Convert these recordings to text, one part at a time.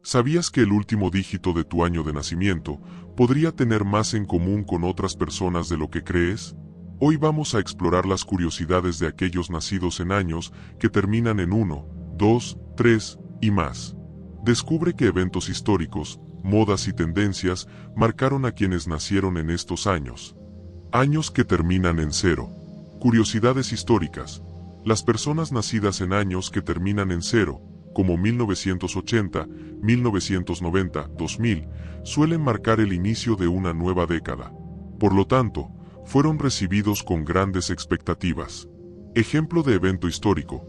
¿Sabías que el último dígito de tu año de nacimiento podría tener más en común con otras personas de lo que crees? Hoy vamos a explorar las curiosidades de aquellos nacidos en años que terminan en 1, 2, 3 y más. Descubre qué eventos históricos, modas y tendencias marcaron a quienes nacieron en estos años. Años que terminan en 0. Curiosidades históricas. Las personas nacidas en años que terminan en 0, como 1980, 1990, 2000, suelen marcar el inicio de una nueva década. Por lo tanto, fueron recibidos con grandes expectativas. Ejemplo de evento histórico.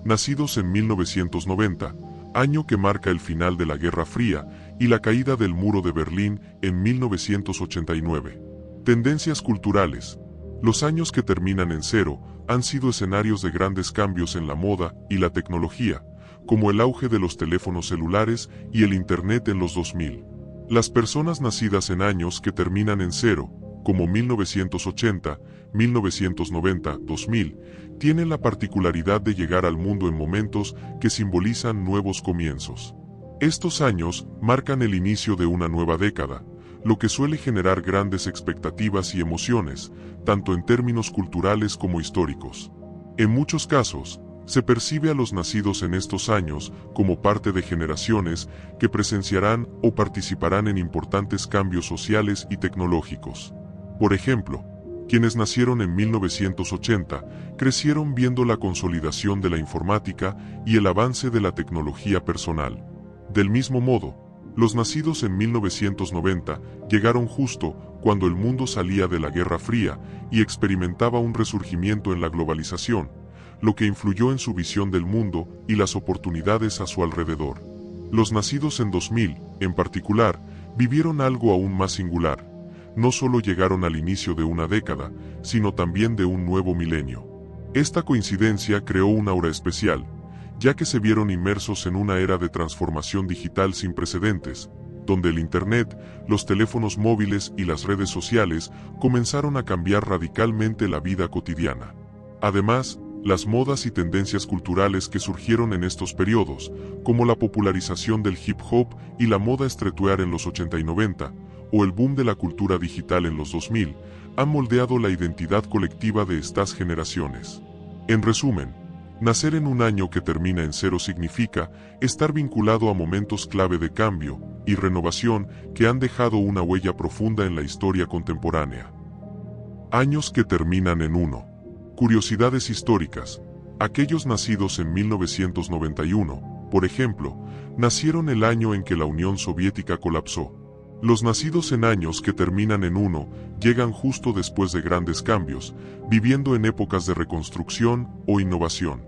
Nacidos en 1990, año que marca el final de la Guerra Fría y la caída del Muro de Berlín en 1989. Tendencias culturales. Los años que terminan en 0 han sido escenarios de grandes cambios en la moda y la tecnología, como el auge de los teléfonos celulares y el Internet en los 2000. Las personas nacidas en años que terminan en 0, como 1980, 1990, 2000, tienen la particularidad de llegar al mundo en momentos que simbolizan nuevos comienzos. Estos años marcan el inicio de una nueva década, lo que suele generar grandes expectativas y emociones, tanto en términos culturales como históricos. En muchos casos, se percibe a los nacidos en estos años como parte de generaciones que presenciarán o participarán en importantes cambios sociales y tecnológicos. Por ejemplo, quienes nacieron en 1980 crecieron viendo la consolidación de la informática y el avance de la tecnología personal. Del mismo modo, los nacidos en 1990 llegaron justo cuando el mundo salía de la Guerra Fría y experimentaba un resurgimiento en la globalización, lo que influyó en su visión del mundo y las oportunidades a su alrededor. Los nacidos en 2000, en particular, vivieron algo aún más singular. No solo llegaron al inicio de una década, sino también de un nuevo milenio. Esta coincidencia creó una aura especial, ya que se vieron inmersos en una era de transformación digital sin precedentes, donde el Internet, los teléfonos móviles y las redes sociales comenzaron a cambiar radicalmente la vida cotidiana. Además, las modas y tendencias culturales que surgieron en estos periodos, como la popularización del hip hop y la moda streetwear en los 80 y 90, o el boom de la cultura digital en los 2000, han moldeado la identidad colectiva de estas generaciones. En resumen, nacer en un año que termina en 0 significa estar vinculado a momentos clave de cambio y renovación que han dejado una huella profunda en la historia contemporánea. Años que terminan en 1. Curiosidades históricas. Aquellos nacidos en 1991, por ejemplo, nacieron el año en que la Unión Soviética colapsó. Los nacidos en años que terminan en 1 llegan justo después de grandes cambios, viviendo en épocas de reconstrucción o innovación.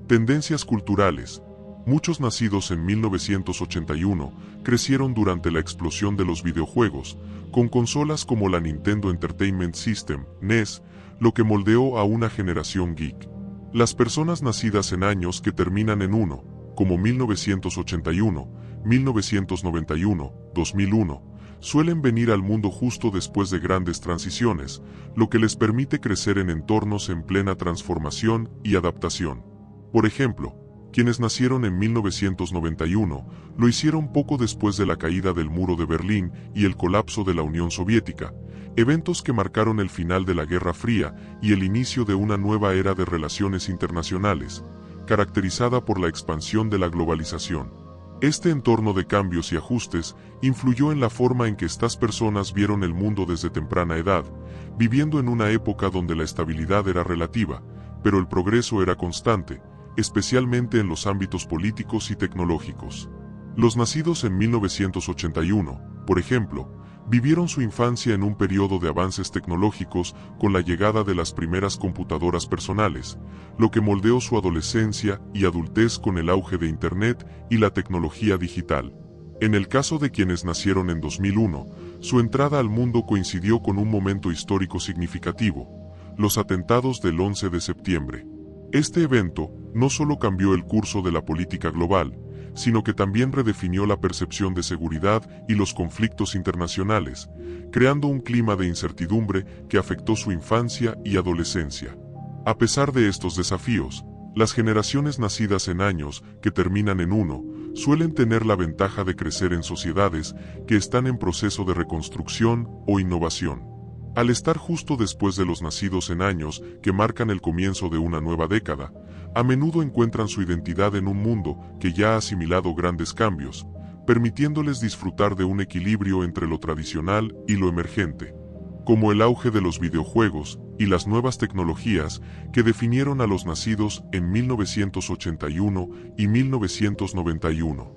Tendencias culturales. Muchos nacidos en 1981 crecieron durante la explosión de los videojuegos, con consolas como la Nintendo Entertainment System, NES, lo que moldeó a una generación geek. Las personas nacidas en años que terminan en 1, como 1981, 1991, 2001, suelen venir al mundo justo después de grandes transiciones, lo que les permite crecer en entornos en plena transformación y adaptación. Por ejemplo, quienes nacieron en 1991 lo hicieron poco después de la caída del Muro de Berlín y el colapso de la Unión Soviética, eventos que marcaron el final de la Guerra Fría y el inicio de una nueva era de relaciones internacionales, caracterizada por la expansión de la globalización. Este entorno de cambios y ajustes influyó en la forma en que estas personas vieron el mundo desde temprana edad, viviendo en una época donde la estabilidad era relativa, pero el progreso era constante, especialmente en los ámbitos políticos y tecnológicos. Los nacidos en 1981, por ejemplo, vivieron su infancia en un periodo de avances tecnológicos con la llegada de las primeras computadoras personales, lo que moldeó su adolescencia y adultez con el auge de Internet y la tecnología digital. En el caso de quienes nacieron en 2001, su entrada al mundo coincidió con un momento histórico significativo, los atentados del 11 de septiembre. Este evento no solo cambió el curso de la política global, sino que también redefinió la percepción de seguridad y los conflictos internacionales, creando un clima de incertidumbre que afectó su infancia y adolescencia. A pesar de estos desafíos, las generaciones nacidas en años que terminan en 1 suelen tener la ventaja de crecer en sociedades que están en proceso de reconstrucción o innovación. Al estar justo después de los nacidos en años que marcan el comienzo de una nueva década, a menudo encuentran su identidad en un mundo que ya ha asimilado grandes cambios, permitiéndoles disfrutar de un equilibrio entre lo tradicional y lo emergente, como el auge de los videojuegos y las nuevas tecnologías que definieron a los nacidos en 1981 y 1991.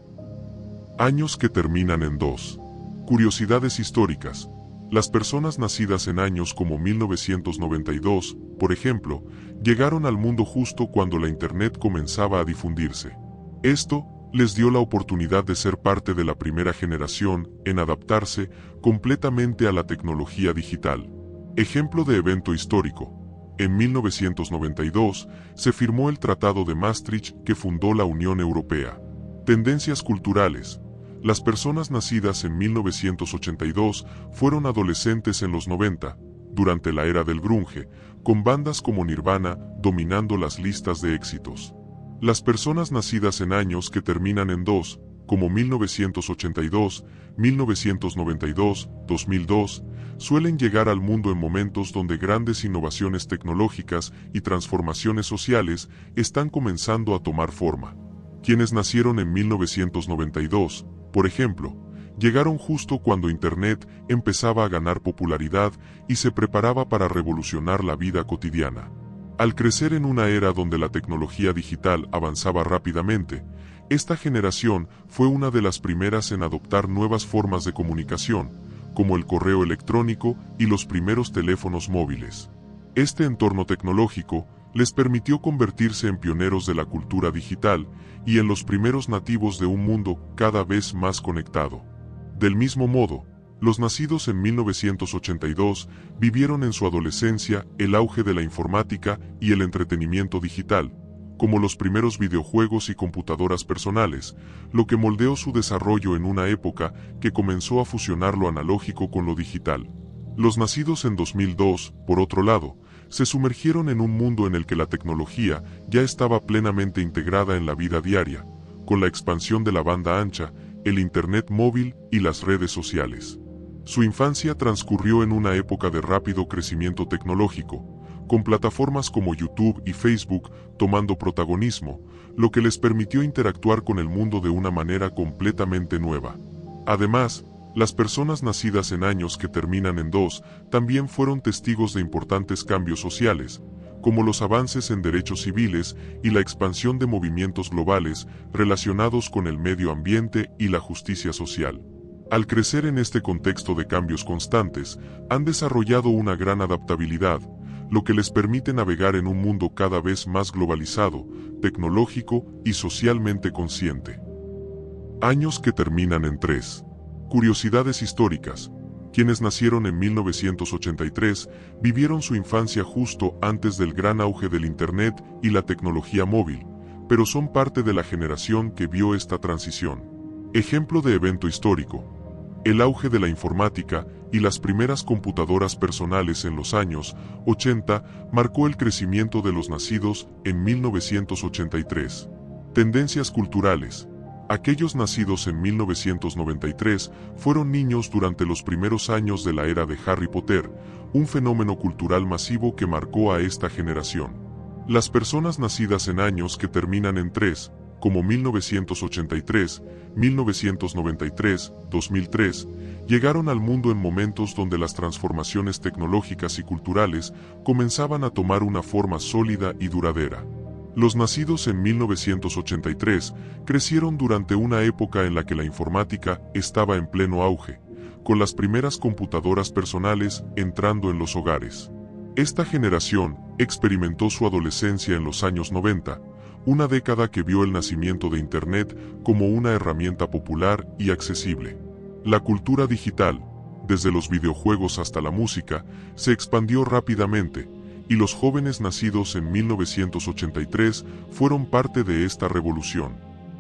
Años que terminan en 2. Curiosidades históricas. Las personas nacidas en años como 1992, por ejemplo, llegaron al mundo justo cuando la Internet comenzaba a difundirse. Esto les dio la oportunidad de ser parte de la primera generación en adaptarse completamente a la tecnología digital. Ejemplo de evento histórico. En 1992 se firmó el Tratado de Maastricht que fundó la Unión Europea. Tendencias culturales. Las personas nacidas en 1982 fueron adolescentes en los 90, durante la era del grunge, con bandas como Nirvana dominando las listas de éxitos. Las personas nacidas en años que terminan en 2, como 1982, 1992, 2002, suelen llegar al mundo en momentos donde grandes innovaciones tecnológicas y transformaciones sociales están comenzando a tomar forma. Quienes nacieron en 1992, por ejemplo, llegaron justo cuando Internet empezaba a ganar popularidad y se preparaba para revolucionar la vida cotidiana. Al crecer en una era donde la tecnología digital avanzaba rápidamente, esta generación fue una de las primeras en adoptar nuevas formas de comunicación, como el correo electrónico y los primeros teléfonos móviles. Este entorno tecnológico les permitió convertirse en pioneros de la cultura digital y en los primeros nativos de un mundo cada vez más conectado. Del mismo modo, los nacidos en 1982 vivieron en su adolescencia el auge de la informática y el entretenimiento digital, como los primeros videojuegos y computadoras personales, lo que moldeó su desarrollo en una época que comenzó a fusionar lo analógico con lo digital. Los nacidos en 2002, por otro lado, se sumergieron en un mundo en el que la tecnología ya estaba plenamente integrada en la vida diaria, con la expansión de la banda ancha, el Internet móvil y las redes sociales. Su infancia transcurrió en una época de rápido crecimiento tecnológico, con plataformas como YouTube y Facebook tomando protagonismo, lo que les permitió interactuar con el mundo de una manera completamente nueva. Además, las personas nacidas en años que terminan en 2 también fueron testigos de importantes cambios sociales, como los avances en derechos civiles y la expansión de movimientos globales relacionados con el medio ambiente y la justicia social. Al crecer en este contexto de cambios constantes, han desarrollado una gran adaptabilidad, lo que les permite navegar en un mundo cada vez más globalizado, tecnológico y socialmente consciente. Años que terminan en 3. Curiosidades históricas. Quienes nacieron en 1983 vivieron su infancia justo antes del gran auge del Internet y la tecnología móvil, pero son parte de la generación que vio esta transición. Ejemplo de evento histórico. El auge de la informática y las primeras computadoras personales en los años 80 marcó el crecimiento de los nacidos en 1983. Tendencias culturales. Aquellos nacidos en 1993 fueron niños durante los primeros años de la era de Harry Potter, un fenómeno cultural masivo que marcó a esta generación. Las personas nacidas en años que terminan en 3, como 1983, 1993, 2003, llegaron al mundo en momentos donde las transformaciones tecnológicas y culturales comenzaban a tomar una forma sólida y duradera. Los nacidos en 1983 crecieron durante una época en la que la informática estaba en pleno auge, con las primeras computadoras personales entrando en los hogares. Esta generación experimentó su adolescencia en los años 90, una década que vio el nacimiento de Internet como una herramienta popular y accesible. La cultura digital, desde los videojuegos hasta la música, se expandió rápidamente, y los jóvenes nacidos en 1983 fueron parte de esta revolución.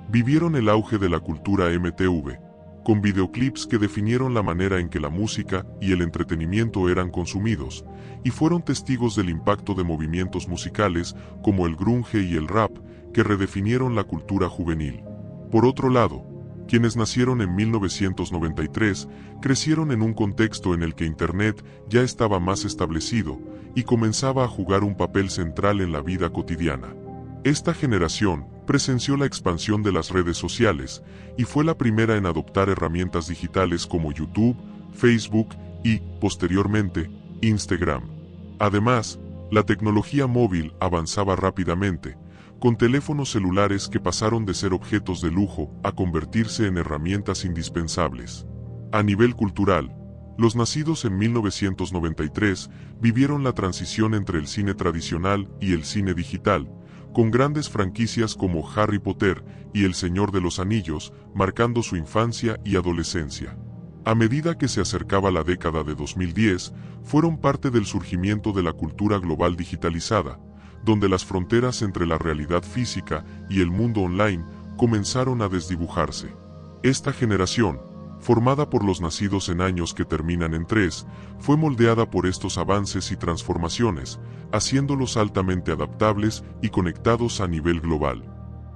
Vivieron el auge de la cultura MTV, con videoclips que definieron la manera en que la música y el entretenimiento eran consumidos, y fueron testigos del impacto de movimientos musicales como el grunge y el rap, que redefinieron la cultura juvenil. Por otro lado, quienes nacieron en 1993 crecieron en un contexto en el que Internet ya estaba más establecido y comenzaba a jugar un papel central en la vida cotidiana. Esta generación presenció la expansión de las redes sociales y fue la primera en adoptar herramientas digitales como YouTube, Facebook y, posteriormente, Instagram. Además, la tecnología móvil avanzaba rápidamente, con teléfonos celulares que pasaron de ser objetos de lujo a convertirse en herramientas indispensables. A nivel cultural, los nacidos en 1993 vivieron la transición entre el cine tradicional y el cine digital, con grandes franquicias como Harry Potter y El Señor de los Anillos marcando su infancia y adolescencia. A medida que se acercaba la década de 2010, fueron parte del surgimiento de la cultura global digitalizada, donde las fronteras entre la realidad física y el mundo online comenzaron a desdibujarse. Esta generación, formada por los nacidos en años que terminan en 3, fue moldeada por estos avances y transformaciones, haciéndolos altamente adaptables y conectados a nivel global.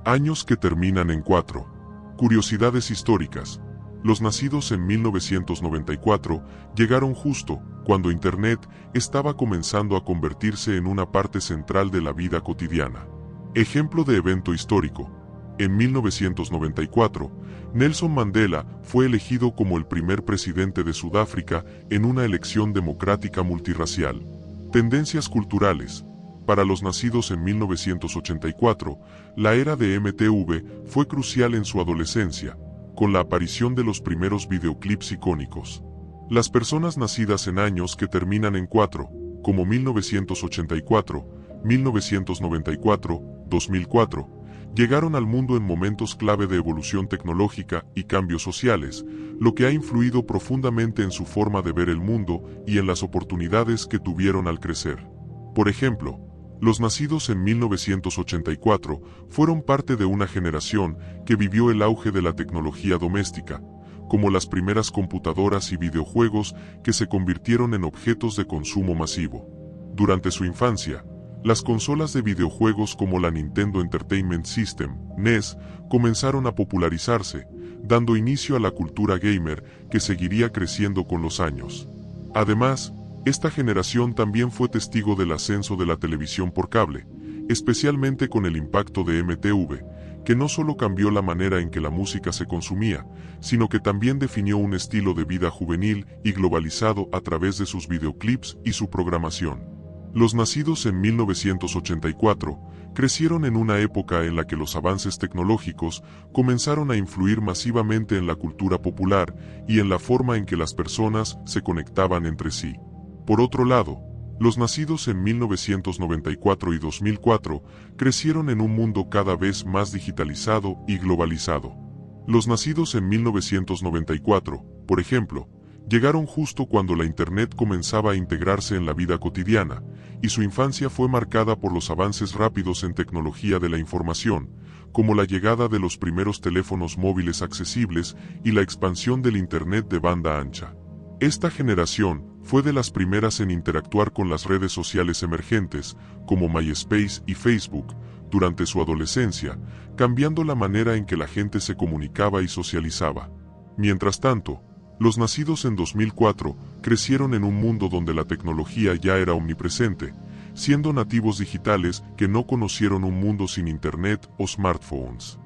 Años que terminan en 4. Curiosidades históricas. Los nacidos en 1994 llegaron justo cuando Internet estaba comenzando a convertirse en una parte central de la vida cotidiana. Ejemplo de evento histórico. En 1994, Nelson Mandela fue elegido como el primer presidente de Sudáfrica en una elección democrática multirracial. Tendencias culturales. Para los nacidos en 1984, la era de MTV fue crucial en su adolescencia, con la aparición de los primeros videoclips icónicos. Las personas nacidas en años que terminan en 4, como 1984, 1994, 2004, llegaron al mundo en momentos clave de evolución tecnológica y cambios sociales, lo que ha influido profundamente en su forma de ver el mundo y en las oportunidades que tuvieron al crecer. Por ejemplo, los nacidos en 1984 fueron parte de una generación que vivió el auge de la tecnología doméstica, como las primeras computadoras y videojuegos que se convirtieron en objetos de consumo masivo. Durante su infancia, las consolas de videojuegos como la Nintendo Entertainment System, NES, comenzaron a popularizarse, dando inicio a la cultura gamer que seguiría creciendo con los años. Además, esta generación también fue testigo del ascenso de la televisión por cable, especialmente con el impacto de MTV, que no solo cambió la manera en que la música se consumía, sino que también definió un estilo de vida juvenil y globalizado a través de sus videoclips y su programación. Los nacidos en 1984 crecieron en una época en la que los avances tecnológicos comenzaron a influir masivamente en la cultura popular y en la forma en que las personas se conectaban entre sí. Por otro lado, los nacidos en 1994 y 2004 crecieron en un mundo cada vez más digitalizado y globalizado. Los nacidos en 1994, por ejemplo, llegaron justo cuando la Internet comenzaba a integrarse en la vida cotidiana, y su infancia fue marcada por los avances rápidos en tecnología de la información, como la llegada de los primeros teléfonos móviles accesibles y la expansión del Internet de banda ancha. Esta generación fue de las primeras en interactuar con las redes sociales emergentes, como MySpace y Facebook, durante su adolescencia, cambiando la manera en que la gente se comunicaba y socializaba. Mientras tanto, los nacidos en 2004 crecieron en un mundo donde la tecnología ya era omnipresente, siendo nativos digitales que no conocieron un mundo sin Internet o smartphones.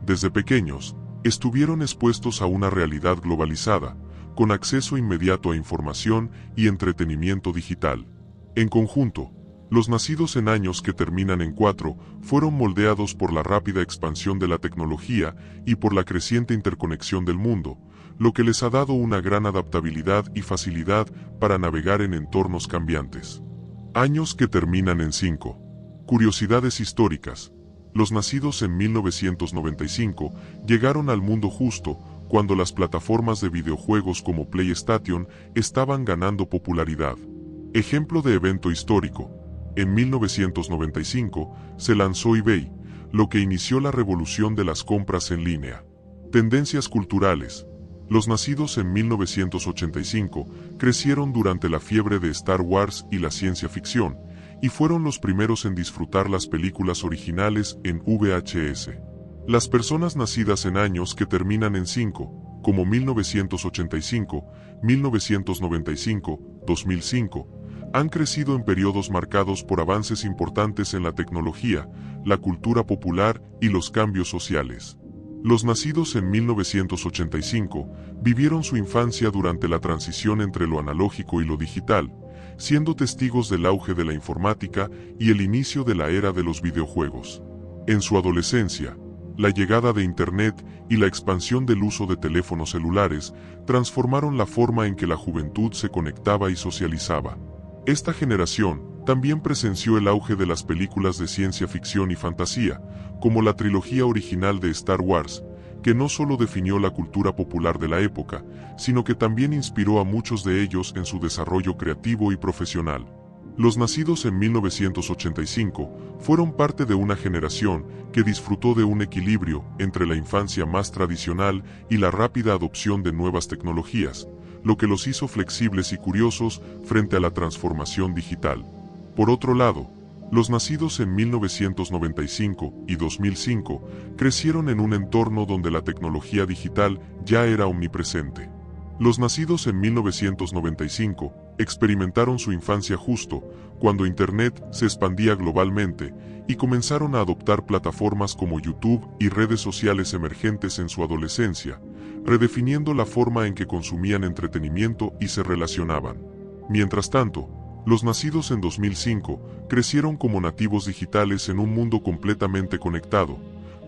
Desde pequeños, estuvieron expuestos a una realidad globalizada, con acceso inmediato a información y entretenimiento digital. En conjunto, los nacidos en años que terminan en 4 fueron moldeados por la rápida expansión de la tecnología y por la creciente interconexión del mundo, lo que les ha dado una gran adaptabilidad y facilidad para navegar en entornos cambiantes. Años que terminan en 5. Curiosidades históricas. Los nacidos en 1995 llegaron al mundo justo cuando las plataformas de videojuegos como PlayStation estaban ganando popularidad. Ejemplo de evento histórico. En 1995 se lanzó eBay, lo que inició la revolución de las compras en línea. Tendencias culturales. Los nacidos en 1985 crecieron durante la fiebre de Star Wars y la ciencia ficción, y fueron los primeros en disfrutar las películas originales en VHS. Las personas nacidas en años que terminan en 5, como 1985, 1995, 2005, han crecido en periodos marcados por avances importantes en la tecnología, la cultura popular y los cambios sociales. Los nacidos en 1985 vivieron su infancia durante la transición entre lo analógico y lo digital, siendo testigos del auge de la informática y el inicio de la era de los videojuegos. En su adolescencia, la llegada de Internet y la expansión del uso de teléfonos celulares transformaron la forma en que la juventud se conectaba y socializaba. Esta generación también presenció el auge de las películas de ciencia ficción y fantasía, como la trilogía original de Star Wars, que no solo definió la cultura popular de la época, sino que también inspiró a muchos de ellos en su desarrollo creativo y profesional. Los nacidos en 1985 fueron parte de una generación que disfrutó de un equilibrio entre la infancia más tradicional y la rápida adopción de nuevas tecnologías, lo que los hizo flexibles y curiosos frente a la transformación digital. Por otro lado, los nacidos en 1995 y 2005 crecieron en un entorno donde la tecnología digital ya era omnipresente. Los nacidos en 1995 experimentaron su infancia justo cuando Internet se expandía globalmente y comenzaron a adoptar plataformas como YouTube y redes sociales emergentes en su adolescencia, redefiniendo la forma en que consumían entretenimiento y se relacionaban. Mientras tanto, los nacidos en 2005 crecieron como nativos digitales en un mundo completamente conectado,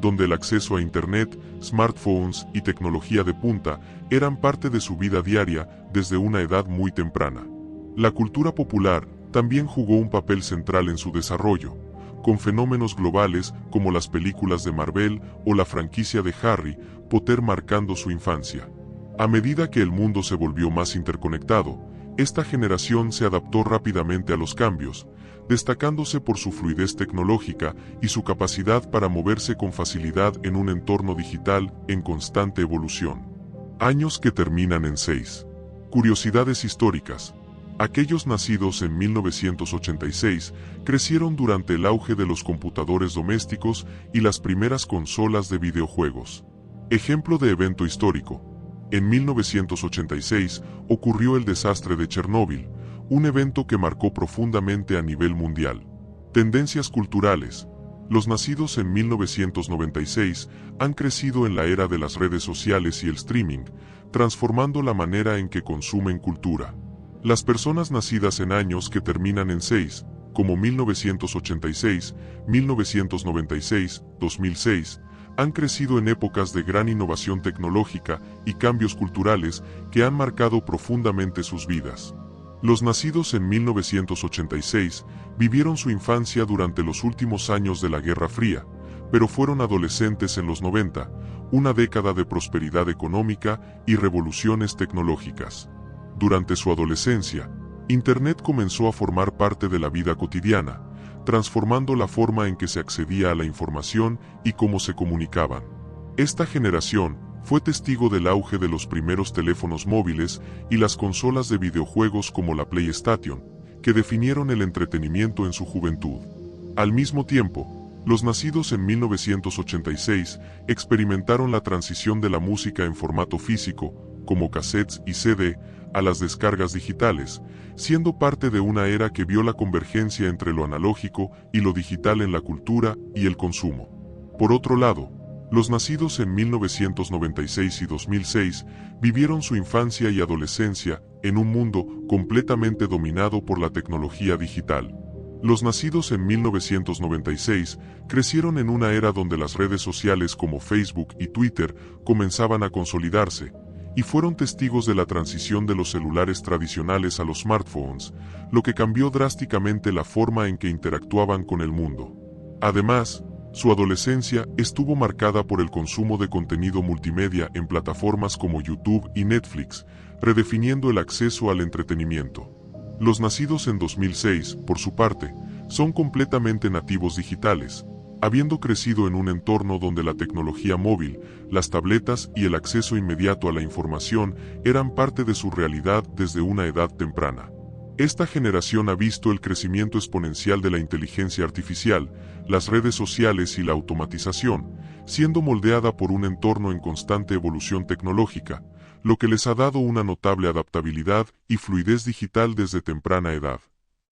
donde el acceso a Internet, smartphones y tecnología de punta eran parte de su vida diaria desde una edad muy temprana. La cultura popular también jugó un papel central en su desarrollo, con fenómenos globales como las películas de Marvel o la franquicia de Harry Potter marcando su infancia. A medida que el mundo se volvió más interconectado, esta generación se adaptó rápidamente a los cambios, destacándose por su fluidez tecnológica y su capacidad para moverse con facilidad en un entorno digital en constante evolución. Años que terminan en 6. Curiosidades históricas. Aquellos nacidos en 1986 crecieron durante el auge de los computadores domésticos y las primeras consolas de videojuegos. Ejemplo de evento histórico. En 1986 ocurrió el desastre de Chernóbil, un evento que marcó profundamente a nivel mundial. Tendencias culturales. Los nacidos en 1996 han crecido en la era de las redes sociales y el streaming, transformando la manera en que consumen cultura. Las personas nacidas en años que terminan en 6, como 1986, 1996, 2006, han crecido en épocas de gran innovación tecnológica y cambios culturales que han marcado profundamente sus vidas. Los nacidos en 1986 vivieron su infancia durante los últimos años de la Guerra Fría, pero fueron adolescentes en los 90, una década de prosperidad económica y revoluciones tecnológicas. Durante su adolescencia, Internet comenzó a formar parte de la vida cotidiana, transformando la forma en que se accedía a la información y cómo se comunicaban. Esta generación fue testigo del auge de los primeros teléfonos móviles y las consolas de videojuegos como la PlayStation, que definieron el entretenimiento en su juventud. Al mismo tiempo, los nacidos en 1986 experimentaron la transición de la música en formato físico, como cassettes y CD, a las descargas digitales, siendo parte de una era que vio la convergencia entre lo analógico y lo digital en la cultura y el consumo. Por otro lado, los nacidos en 1996 y 2006 vivieron su infancia y adolescencia en un mundo completamente dominado por la tecnología digital. Los nacidos en 1996 crecieron en una era donde las redes sociales como Facebook y Twitter comenzaban a consolidarse, y fueron testigos de la transición de los celulares tradicionales a los smartphones, lo que cambió drásticamente la forma en que interactuaban con el mundo. Además, su adolescencia estuvo marcada por el consumo de contenido multimedia en plataformas como YouTube y Netflix, redefiniendo el acceso al entretenimiento. Los nacidos en 2006, por su parte, son completamente nativos digitales, habiendo crecido en un entorno donde la tecnología móvil, las tabletas y el acceso inmediato a la información eran parte de su realidad desde una edad temprana. Esta generación ha visto el crecimiento exponencial de la inteligencia artificial, las redes sociales y la automatización, siendo moldeada por un entorno en constante evolución tecnológica, lo que les ha dado una notable adaptabilidad y fluidez digital desde temprana edad.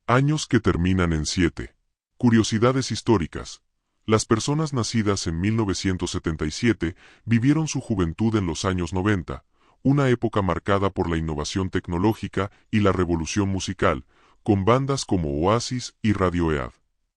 Años que terminan en 7. Curiosidades históricas. Las personas nacidas en 1977 vivieron su juventud en los años 90, una época marcada por la innovación tecnológica y la revolución musical, con bandas como Oasis y Radiohead.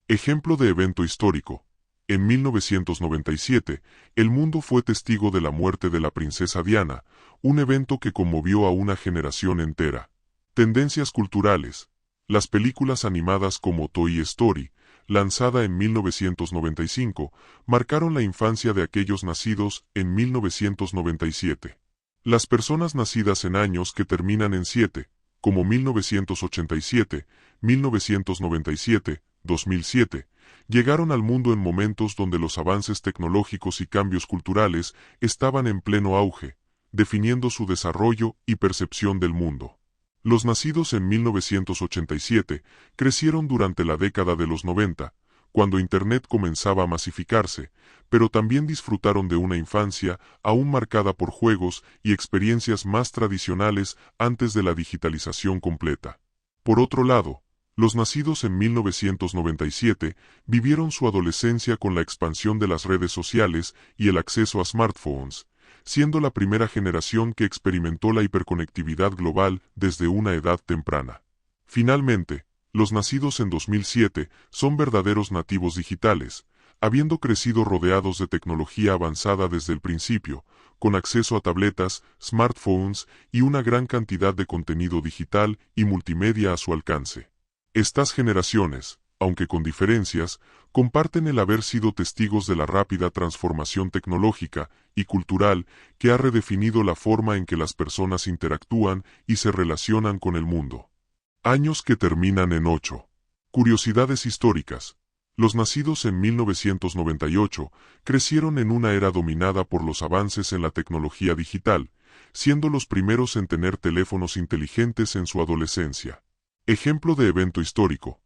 Ejemplo de evento histórico. En 1997, el mundo fue testigo de la muerte de la princesa Diana, un evento que conmovió a una generación entera. Tendencias culturales. Las películas animadas como Toy Story, lanzada en 1995, marcaron la infancia de aquellos nacidos en 1997. Las personas nacidas en años que terminan en 7, como 1987, 1997, 2007, llegaron al mundo en momentos donde los avances tecnológicos y cambios culturales estaban en pleno auge, definiendo su desarrollo y percepción del mundo. Los nacidos en 1987 crecieron durante la década de los 90, cuando Internet comenzaba a masificarse, pero también disfrutaron de una infancia aún marcada por juegos y experiencias más tradicionales antes de la digitalización completa. Por otro lado, los nacidos en 1997 vivieron su adolescencia con la expansión de las redes sociales y el acceso a smartphones, siendo la primera generación que experimentó la hiperconectividad global desde una edad temprana. Finalmente, los nacidos en 2007 son verdaderos nativos digitales, habiendo crecido rodeados de tecnología avanzada desde el principio, con acceso a tabletas, smartphones y una gran cantidad de contenido digital y multimedia a su alcance. Estas generaciones, aunque con diferencias, comparten el haber sido testigos de la rápida transformación tecnológica y cultural que ha redefinido la forma en que las personas interactúan y se relacionan con el mundo. Años que terminan en 8. Curiosidades históricas. Los nacidos en 1998 crecieron en una era dominada por los avances en la tecnología digital, siendo los primeros en tener teléfonos inteligentes en su adolescencia. Ejemplo de evento histórico.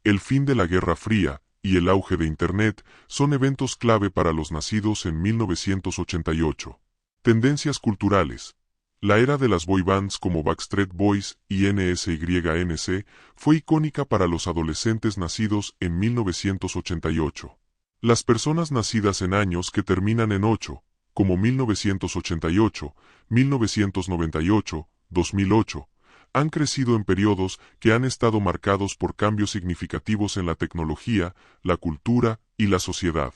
El fin de la Guerra Fría y el auge de Internet son eventos clave para los nacidos en 1988. Tendencias culturales. La era de las boy bands como Backstreet Boys y NSYNC fue icónica para los adolescentes nacidos en 1988. Las personas nacidas en años que terminan en 8, como 1988, 1998, 2008, han crecido en periodos que han estado marcados por cambios significativos en la tecnología, la cultura y la sociedad.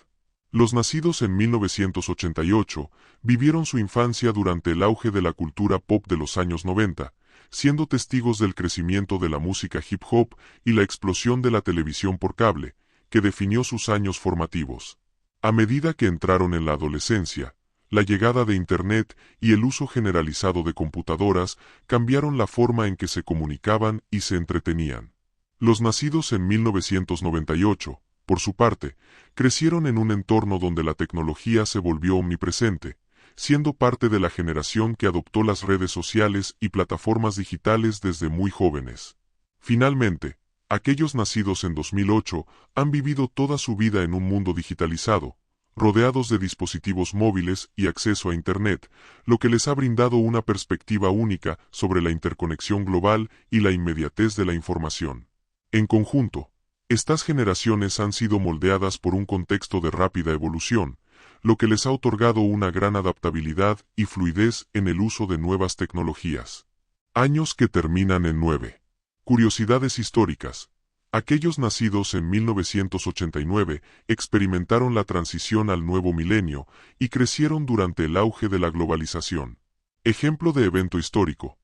Los nacidos en 1988 vivieron su infancia durante el auge de la cultura pop de los años 90, siendo testigos del crecimiento de la música hip hop y la explosión de la televisión por cable, que definió sus años formativos. A medida que entraron en la adolescencia, la llegada de Internet y el uso generalizado de computadoras cambiaron la forma en que se comunicaban y se entretenían. Los nacidos en 1998, por su parte, crecieron en un entorno donde la tecnología se volvió omnipresente, siendo parte de la generación que adoptó las redes sociales y plataformas digitales desde muy jóvenes. Finalmente, aquellos nacidos en 2008 han vivido toda su vida en un mundo digitalizado, rodeados de dispositivos móviles y acceso a Internet, lo que les ha brindado una perspectiva única sobre la interconexión global y la inmediatez de la información. En conjunto, estas generaciones han sido moldeadas por un contexto de rápida evolución, lo que les ha otorgado una gran adaptabilidad y fluidez en el uso de nuevas tecnologías. Años que terminan en 9. Curiosidades históricas. Aquellos nacidos en 1989 experimentaron la transición al nuevo milenio y crecieron durante el auge de la globalización. Ejemplo de evento histórico.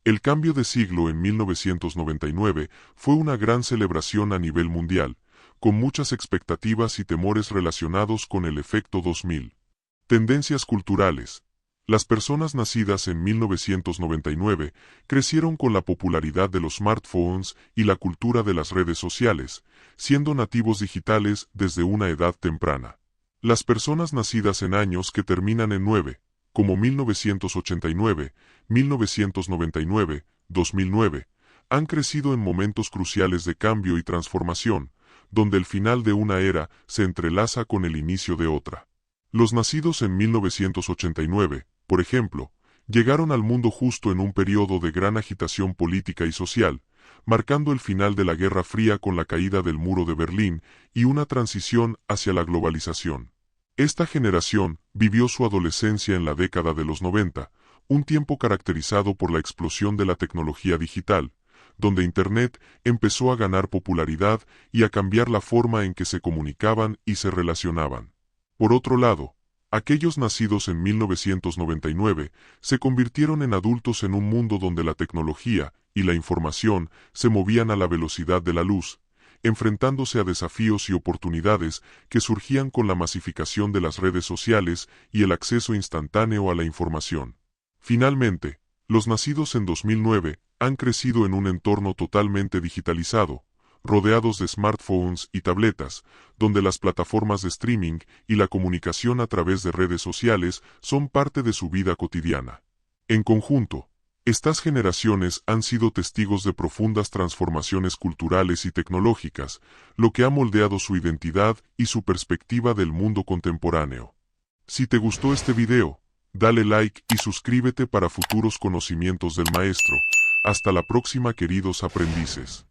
El cambio de siglo en 1999 fue una gran celebración a nivel mundial, con muchas expectativas y temores relacionados con el efecto 2000. Tendencias culturales. Las personas nacidas en 1999 crecieron con la popularidad de los smartphones y la cultura de las redes sociales, siendo nativos digitales desde una edad temprana. Las personas nacidas en años que terminan en 9, como 1989, 1999, 2009, han crecido en momentos cruciales de cambio y transformación, donde el final de una era se entrelaza con el inicio de otra. Los nacidos en 1989, por ejemplo, llegaron al mundo justo en un periodo de gran agitación política y social, marcando el final de la Guerra Fría con la caída del muro de Berlín y una transición hacia la globalización. Esta generación vivió su adolescencia en la década de los 90, un tiempo caracterizado por la explosión de la tecnología digital, donde Internet empezó a ganar popularidad y a cambiar la forma en que se comunicaban y se relacionaban. Por otro lado, aquellos nacidos en 1999 se convirtieron en adultos en un mundo donde la tecnología y la información se movían a la velocidad de la luz, enfrentándose a desafíos y oportunidades que surgían con la masificación de las redes sociales y el acceso instantáneo a la información. Finalmente, los nacidos en 2009 han crecido en un entorno totalmente digitalizado, rodeados de smartphones y tabletas, donde las plataformas de streaming y la comunicación a través de redes sociales son parte de su vida cotidiana. En conjunto, estas generaciones han sido testigos de profundas transformaciones culturales y tecnológicas, lo que ha moldeado su identidad y su perspectiva del mundo contemporáneo. Si te gustó este video, dale like y suscríbete para futuros conocimientos del maestro. Hasta la próxima, queridos aprendices.